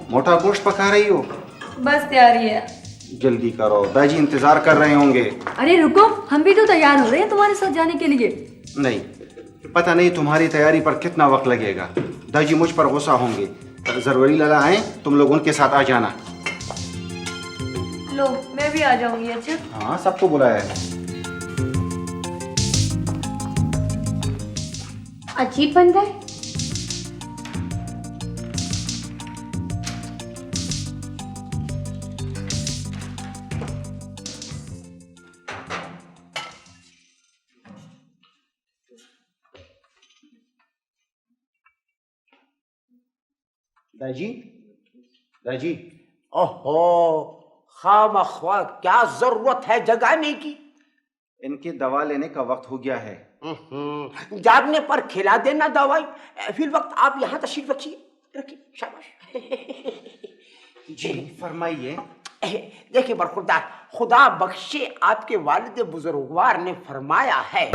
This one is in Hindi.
मोटा गोश्त पका रही हो? बस तैयारी है। जल्दी करो, दादी इंतजार कर रहे होंगे। अरे रुको, हम भी तो तैयार हो रहे हैं तुम्हारे साथ जाने के लिए। नहीं, पता नहीं तुम्हारी तैयारी पर कितना वक्त लगेगा। दादी मुझ पर गुस्सा होंगे। जरूरी लगा आए, तुम लोग उनके साथ आ जाना। लो, मैं भी आ जाऊंगी। अच्छा हाँ, सबको बुलाया है। अजीब बंदा है। दादी, दादी, ओहो, खामख्वा क्या जरूरत है जगाने की? इनकी दवा लेने का वक्त हो गया है। जागने पर खिला देना दवाई। फिर वक्त आप यहाँ तशरीफ रखिए, रखिए। शाबाश। जी फरमाइए। देखिए बरखुरदार, खुदा बख्शे आपके वालिद बुजुर्गवार ने फरमाया है